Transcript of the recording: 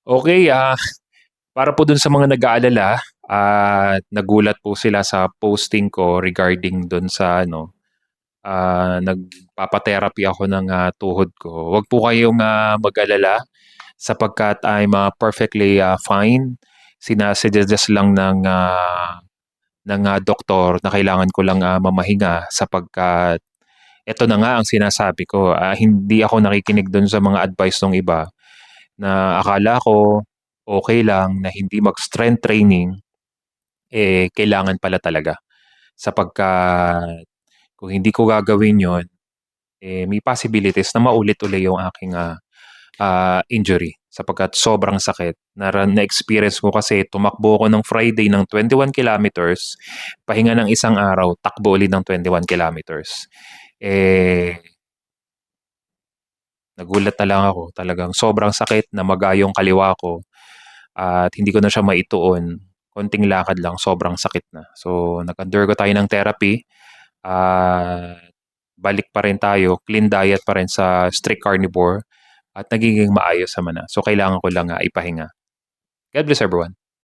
Okay, para po dun sa mga nag-aalala at nagulat po sila sa posting ko regarding dun sa ano, nagpapa-therapy ako ng, tuhod ko. Wag po kayong, mag-alala sapagkat I'm, perfectly, fine. Sina-suggest lang ng doktor na kailangan ko lang, mamahinga sapagkat eto na nga ang sinasabi ko, hindi ako nakikinig dun sa mga advice ng iba na akala ko okay lang na hindi mag-strength training, kailangan pala talaga. Sapagkat kung hindi ko gagawin yon, may possibilities na maulit uli yung aking, injury sapagkat sobrang sakit. Na-experience ko kasi tumakbo ako ng Friday ng 21 kilometers, pahinga ng isang araw, takbo ulit ng 21 kilometers. Nagulat na lang ako, talagang sobrang sakit, namaga yung kaliwa ko at hindi ko na siya maituon. Konting lakad lang, sobrang sakit na. So, nag-undergo tayo ng therapy at balik pa rin tayo, clean diet pa rin sa strict carnivore at nagiging maayos naman na. So, kailangan ko lang, ipahinga. God bless everyone.